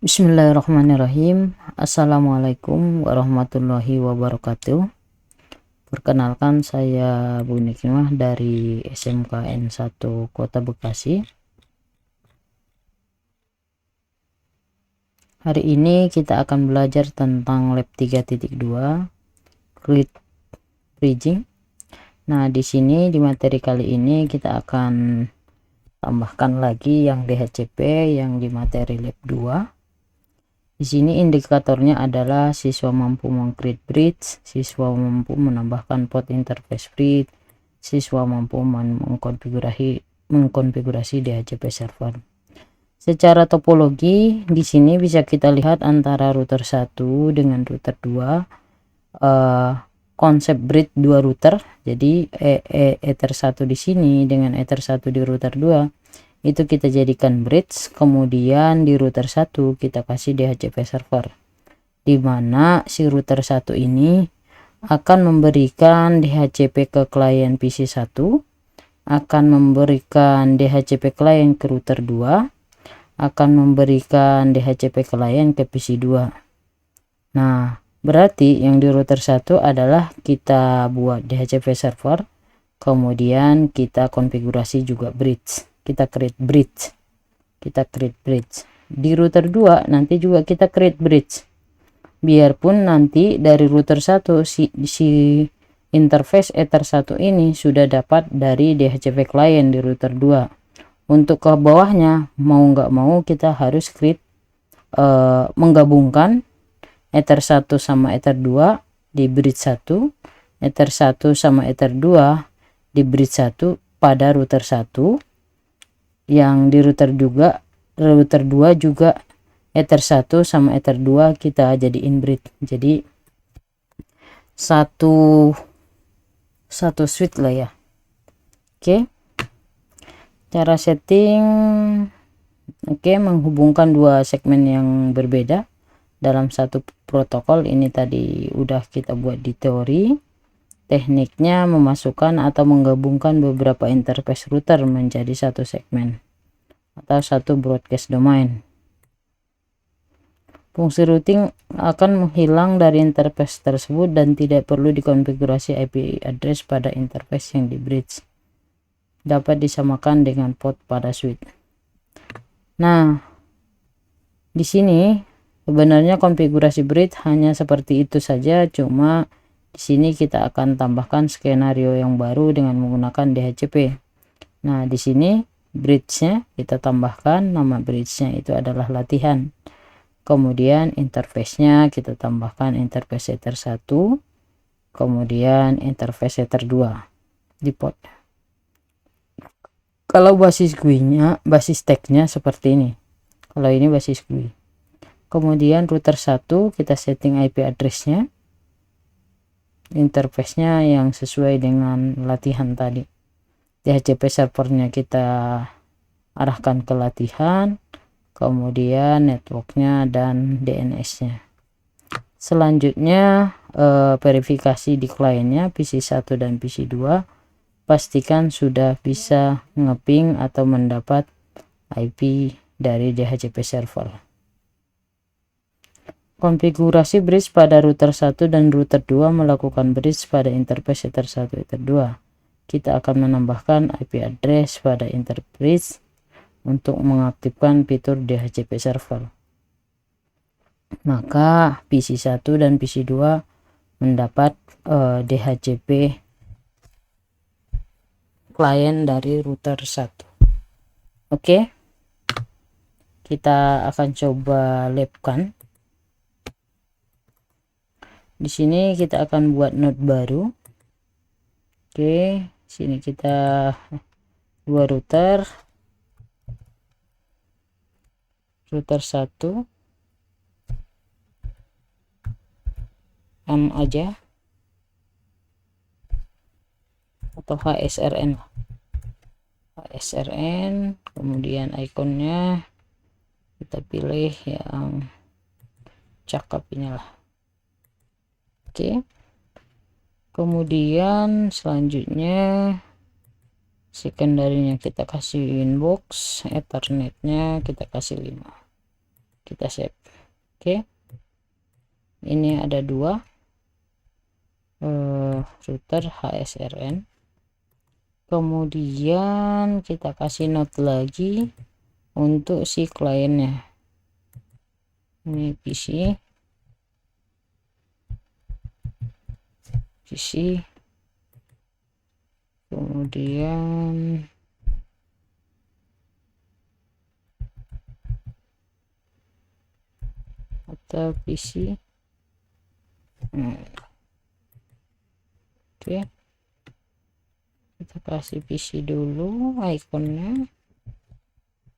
Bismillahirrahmanirrahim. Assalamualaikum warahmatullahi wabarakatuh. Perkenalkan, saya Bu Nikmah dari SMKN 1 Kota Bekasi. Hari ini kita akan belajar tentang lab 3.2 grid bridging. Nah, di sini di materi kali ini kita akan tambahkan lagi yang DHCP yang di materi lab 2. Di sini indikatornya adalah siswa mampu meng-create bridge, siswa mampu menambahkan port interface bridge, siswa mampu mengkonfigurasi DHCP server. Secara topologi di sini bisa kita lihat antara router 1 dengan router 2, konsep bridge 2 router. Jadi ether 1 di sini dengan ether 1 di router 2 itu kita jadikan bridge, kemudian di router 1 kita kasih DHCP server, dimana si router 1 ini akan memberikan DHCP ke klien PC 1, akan memberikan DHCP klien ke router 2, akan memberikan DHCP klien ke PC 2. Nah, berarti yang di router 1 adalah kita buat DHCP server, kemudian kita konfigurasi juga bridge. Kita create bridge. Di router 2 nanti juga kita create bridge. Biarpun nanti dari router 1 si interface ether 1 ini sudah dapat dari DHCP client di router 2. Untuk ke bawahnya mau nggak mau kita harus create menggabungkan ether 1 sama ether 2 di bridge 1, ether 1 sama ether 2 di bridge 1 pada router 1. Yang di router 2 juga ether 1 sama ether 2 kita jadiin bridge. Jadi satu switch lah ya. Oke. Cara setting menghubungkan dua segmen yang berbeda dalam satu protokol. Ini tadi udah kita buat di teori. Tekniknya memasukkan atau menggabungkan beberapa interface router menjadi satu segmen atau satu broadcast domain. Fungsi routing akan menghilang dari interface tersebut dan tidak perlu dikonfigurasi IP address pada interface yang di bridge. Dapat disamakan dengan port pada switch. Nah, di sini sebenarnya konfigurasi bridge hanya seperti itu saja, cuma di sini kita akan tambahkan skenario yang baru dengan menggunakan DHCP. Nah, di sini bridge-nya kita tambahkan, nama bridge-nya itu adalah latihan. Kemudian interface-nya kita tambahkan interface ether 1, kemudian interface ether 2 di port. Kalau basis GUI-nya, basis tag-nya seperti ini. Kalau ini basis GUI. Kemudian router 1 kita setting IP address-nya, interface-nya yang sesuai dengan latihan tadi. DHCP servernya kita arahkan ke latihan, kemudian networknya dan DNS-nya. Selanjutnya verifikasi di kliennya PC 1 dan PC 2, pastikan sudah bisa ngeping atau mendapat IP dari DHCP server. Konfigurasi bridge pada router 1 dan router 2, melakukan bridge pada interface ether 1 ether 2. Kita akan menambahkan IP address pada interbridge untuk mengaktifkan fitur DHCP server. Maka PC 1 dan PC 2 mendapat DHCP klien dari router 1. Oke. Kita akan coba labkan. Di sini kita akan buat node baru. Oke, sini kita dua router 1 M aja atau HSRN, kemudian ikonnya kita pilih yang cakep ini lah. Oke. Kemudian selanjutnya secondary-nya kita kasih inbox, ethernetnya kita kasih 5. kita save. Oke, ini ada dua router HSRN. Kemudian kita kasih note lagi untuk si kliennya. Ini PC kemudian atau PC. Oke, kita kasih PC dulu ikonnya.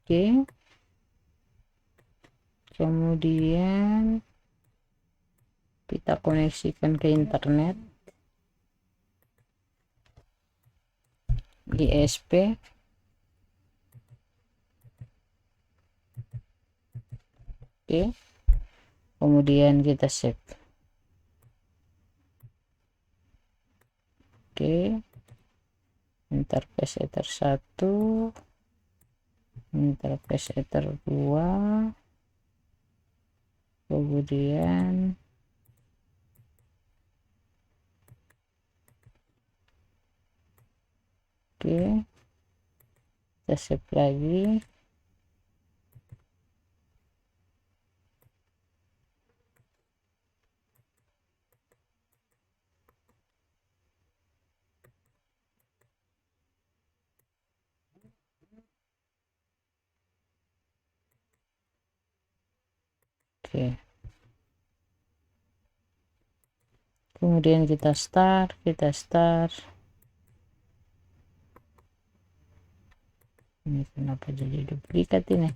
Oke, kemudian kita koneksikan ke internet ISP. Oke, kemudian kita save. Oke, interface ether 1, interface ether 2, kemudian oke, kita save lagi. Oke, kemudian kita start. Ini kenapa jadi duplikat ini?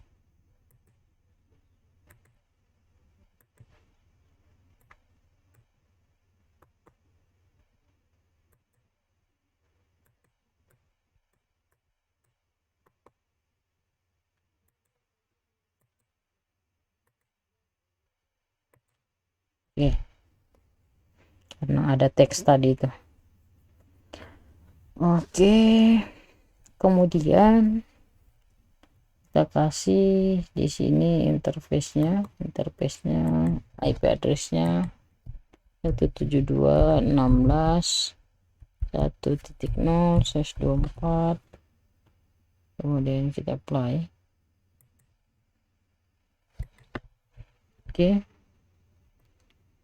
Oke, karena ada teks tadi itu. Oke, kemudian kita kasih di sini interface-nya IP address-nya 172.16.1.0/24. kemudian kita apply. Oke,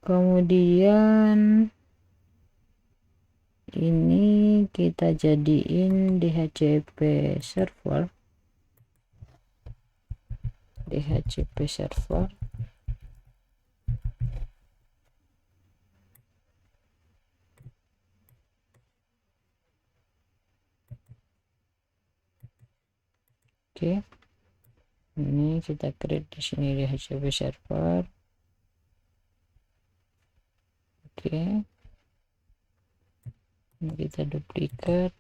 kemudian ini kita jadiin DHCP server. Oke, ini kita create di sini DHCP server. Oke, ini kita duplikat.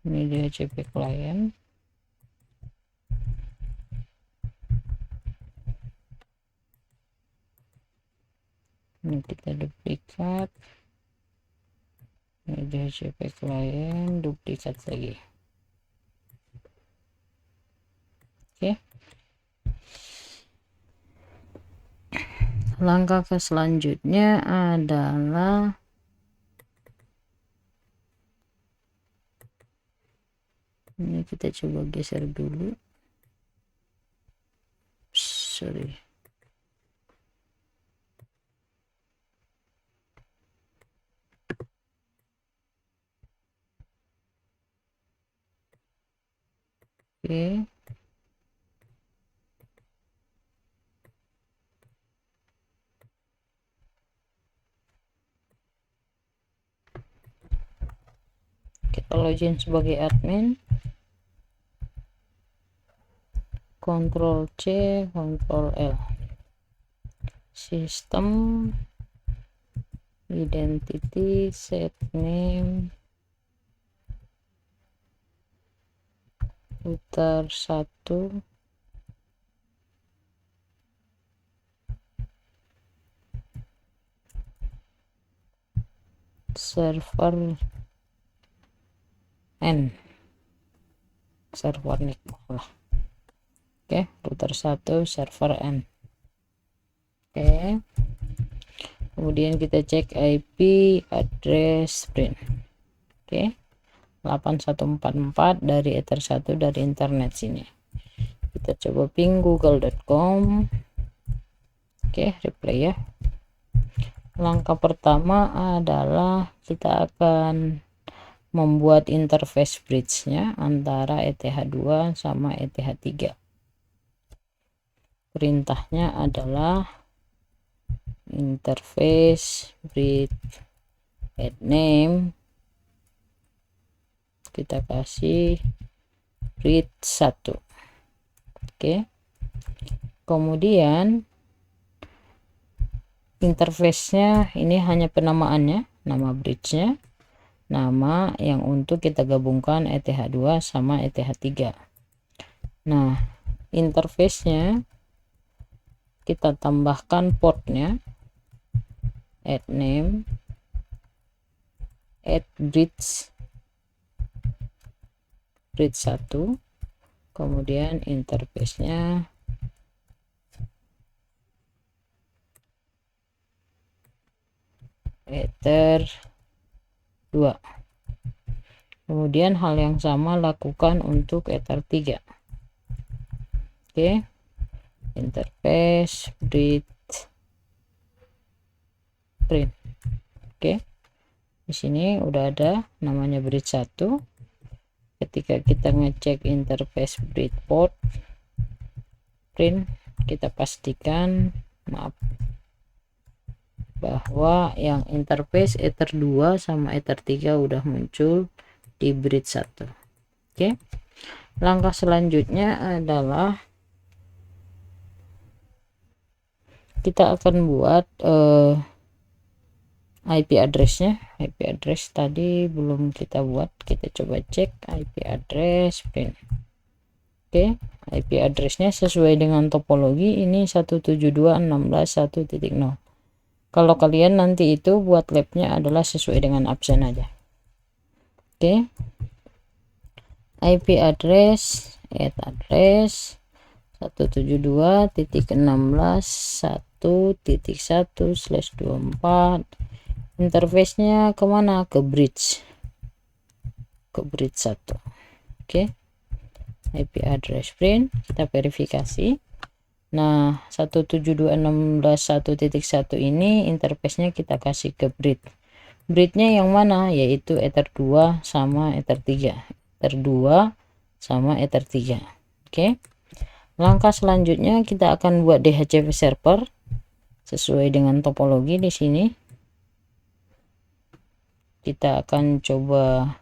Ini DHCP client. Ini kita duplikat. Ini DHCP client, duplikat lagi. Oke, langkah ke selanjutnya adalah ini kita coba geser dulu. Sorry. Oke, kita login sebagai admin, Ctrl C, Ctrl L, sistem, identity, set name, router 1, server N, server nick lah. Oke, router 1 server N. Oke, kemudian kita cek IP address print. Oke, 8144 dari ether 1 dari internet sini. Kita coba ping google.com. Oke, replay ya. Langkah pertama adalah kita akan membuat interface bridge-nya antara ETH2 sama ETH3. Perintahnya adalah interface bridge add name, kita kasih bridge 1. Oke, kemudian interface-nya ini hanya penamaannya, nama bridge-nya, nama yang untuk kita gabungkan ETH2 sama ETH3. Nah, interface-nya kita tambahkan portnya, add name, add bridge 1, kemudian interface-nya ether 2. Kemudian hal yang sama lakukan untuk ether 3. Oke, interface bridge print. Oke, di sini udah ada namanya bridge 1. Ketika kita ngecek interface bridge port print, kita pastikan bahwa yang interface ether 2 sama ether 3 udah muncul di bridge 1. Oke, langkah selanjutnya adalah kita akan buat IP address-nya. IP address tadi belum kita buat, kita coba cek IP address print. Oke, IP address-nya sesuai dengan topologi ini 172.16.1.0. Kalau kalian nanti itu buat labnya adalah sesuai dengan absen aja. Oke, IP address add address 172.16.1.1/24. interface-nya kemana? Ke bridge 1. Oke, IP address print, kita verifikasi. Nah, 172.16.1.1 ini interface-nya kita kasih ke bridge-nya yang mana? Yaitu ether 2 sama ether 3. Ether 2 sama ether 3. Oke, langkah selanjutnya kita akan buat DHCP server sesuai dengan topologi di sini. Kita akan coba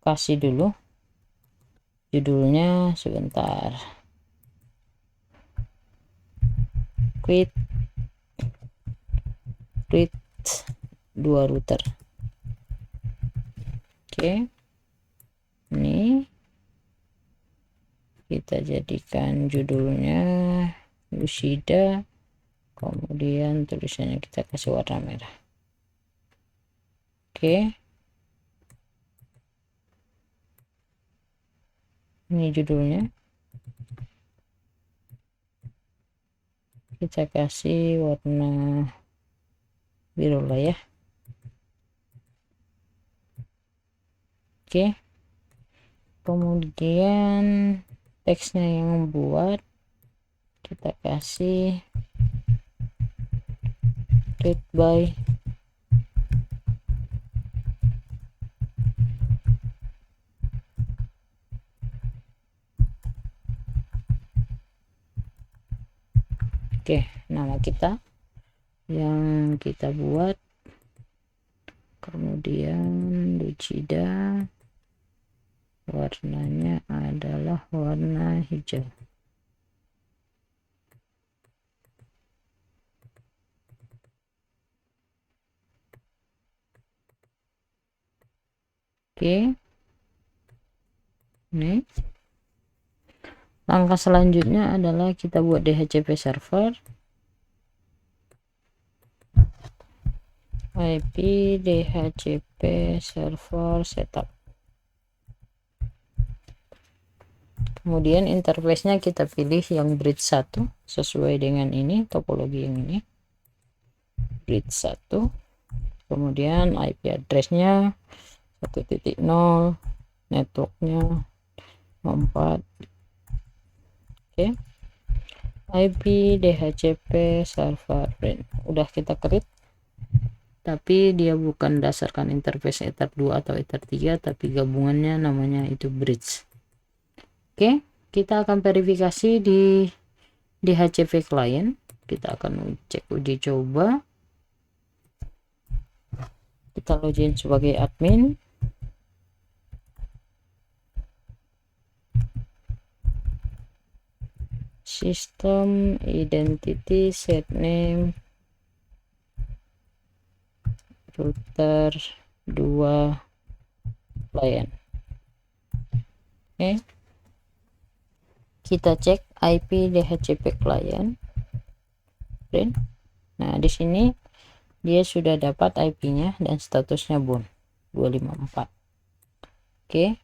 kasih dulu judulnya sebentar, create 2 router. Oke, ini kita jadikan judulnya Lucida, kemudian tulisannya kita kasih warna merah. Oke, ini judulnya, kita kasih warna biru lah ya. Oke, kemudian teksnya yang membuat kita kasih read by nama kita yang kita buat, kemudian Lucida, warnanya adalah warna hijau. Oke, ini langkah selanjutnya adalah kita buat DHCP server. IP DHCP server setup. Kemudian interface-nya kita pilih yang bridge 1 sesuai dengan ini topologi yang ini, bridge 1. Kemudian IP address-nya 1.0, networknya 4. Oke. IP DHCP server friend udah kita create, tapi dia bukan dasarkan interface Ether 2 atau Ether 3, tapi gabungannya namanya itu bridge. Oke, kita akan verifikasi di DHCP client. Kita akan cek uji coba. Kita login sebagai admin. System identity set name router 2 client. Oke. Kita cek IP DHCP client. Nah, di sini dia sudah dapat IP-nya dan statusnya bound 254. Oke.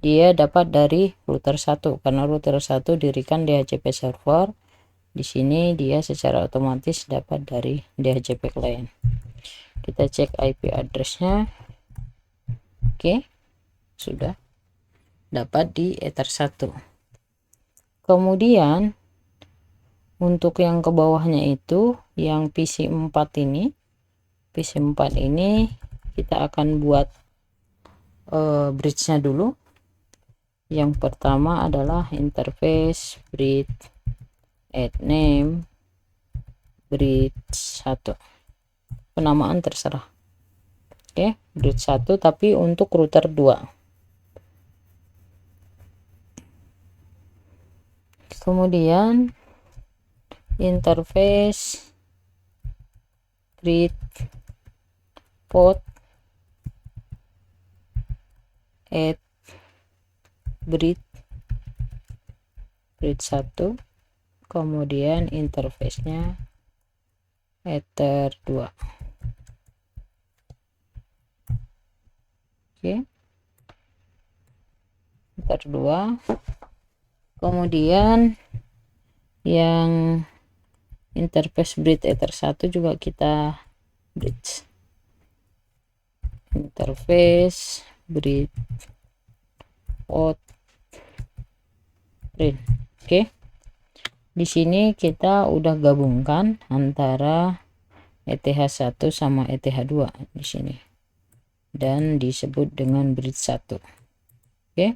Dia dapat dari router 1 karena router 1 dirikan DHCP server. Di sini dia secara otomatis dapat dari DHCP client. Kita cek IP address-nya. Oke. Sudah dapat di Ether 1. Kemudian untuk yang ke bawahnya itu yang PC 4 ini, PC 4 ini kita akan buat bridge-nya dulu. Yang pertama adalah interface bridge add name bridge 1. Penamaan terserah. Oke, bridge 1 tapi untuk router 2. Kemudian interface bridge port add bridge 1, kemudian interface-nya Ether 2. Oke. Ether 2. Kemudian yang interface bridge Ether 1 juga kita bridge. Interface bridge port print. Oke. Di sini kita udah gabungkan antara ETH1 sama ETH2 di sini. Dan disebut dengan bridge 1. Oke.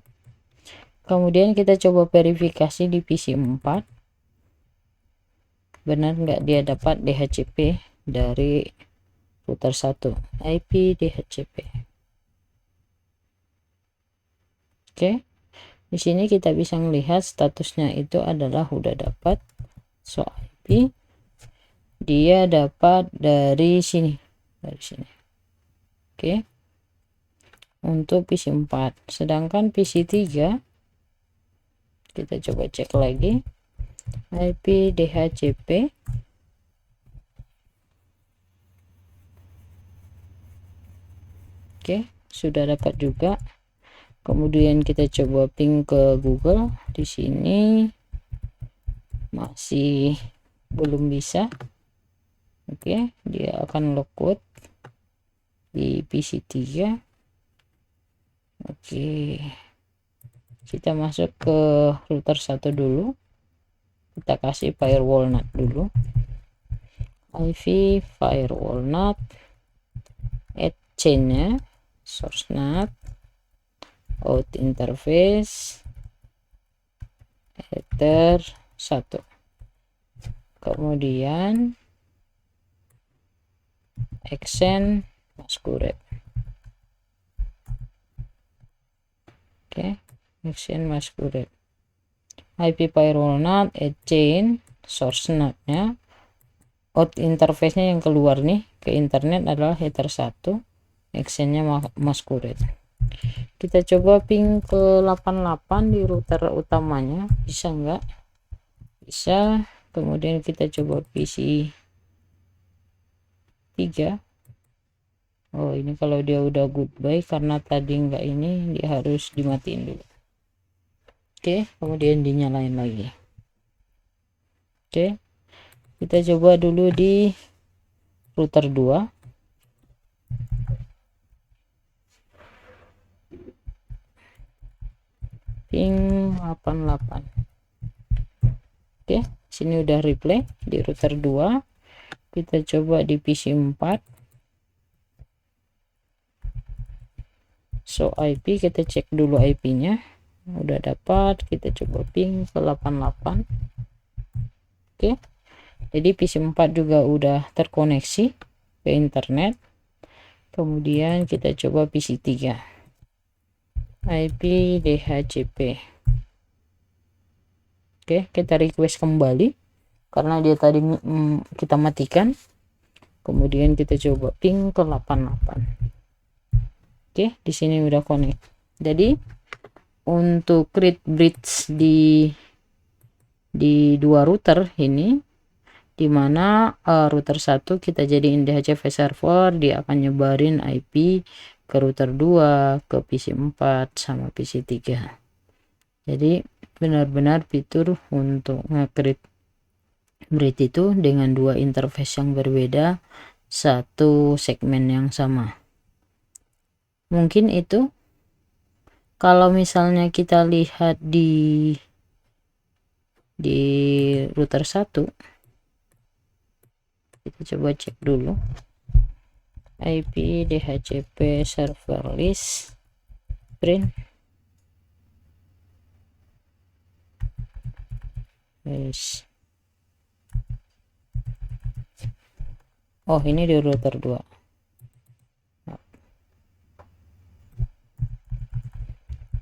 Kemudian kita coba verifikasi di PC 4. Benar nggak dia dapat DHCP dari router 1, IP DHCP. Oke. Di sini kita bisa melihat statusnya itu adalah udah dapat. So IP dia dapat dari sini, Oke. Untuk PC 4, sedangkan PC 3 kita coba cek lagi IP DHCP. Oke, sudah dapat juga. Kemudian kita coba ping ke Google. Di sini masih belum bisa. Oke, dia akan logout di PC 3. Oke, kita masuk ke router 1 dulu. Kita kasih firewall NAT dulu. IV firewall NAT, add chain-nya source NAT, out interface Ether 1. Kemudian extend masquerade. Oke, extend masquerade. IP firewall NAT, add chain, source NAT-nya, out interface-nya yang keluar nih ke internet adalah Ether 1, extend-nya masquerade. Kita coba ping ke 88 di router utamanya, bisa nggak? Bisa. Kemudian kita coba PC 3. Oh, ini kalau dia udah goodbye karena tadi nggak ini, dia harus dimatiin dulu. Oke, kemudian dinyalain lagi. Oke, kita coba dulu di router 2. Ping 88. Oke, sini udah replay di router 2. Kita coba di PC 4. So IP, kita cek dulu IP-nya. Udah dapat, kita coba ping ke 88. Oke, jadi PC 4 juga udah terkoneksi ke internet. Kemudian kita coba PC 3, IP DHCP. Oke, kita request kembali karena dia tadi kita matikan. Kemudian kita coba ping ke 88. Oke, di sini udah connect. Jadi untuk create bridge di dua router ini, dimana router 1 kita jadiin DHCP server, dia akan nyebarin IP ke router 2, ke PC 4 sama PC 3. Jadi benar-benar fitur untuk nge-create bridge itu dengan dua interface yang berbeda, satu segmen yang sama. Mungkin itu kalau misalnya kita lihat di router 1, kita coba cek dulu IP DHCP server list print. Yes. Oh, ini di router 2.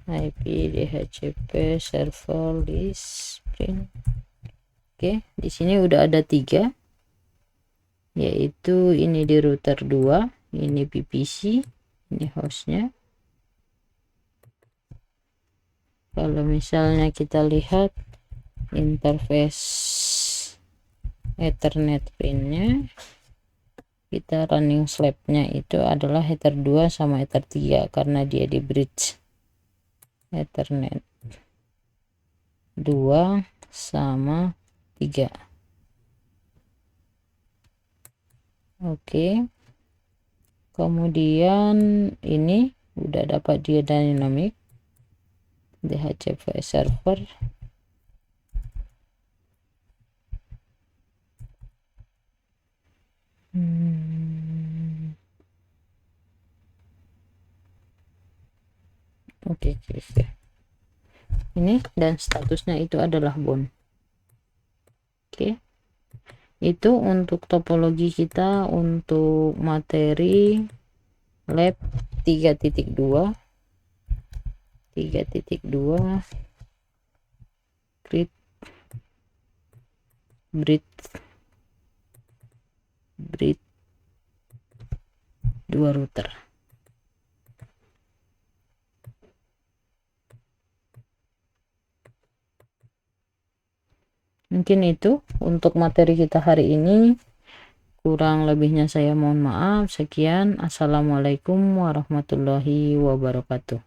IP DHCP server list print. Oke, di sini udah ada 3, yaitu ini di router 2, ini PPC, ini hostnya. Kalau misalnya kita lihat interface Ethernet printnya, kita running slabnya itu adalah Ether 2 sama Ether 3 karena dia di bridge Ethernet 2 sama 3. Oke, kemudian ini udah dapat dia dynamic DHCP server. Oke. Ini dan statusnya itu adalah bound. Oke, itu untuk topologi kita untuk materi lab 3.2 create bridge 2 router. Mungkin itu untuk materi kita hari ini. Kurang lebihnya saya mohon maaf. Sekian, assalamualaikum warahmatullahi wabarakatuh.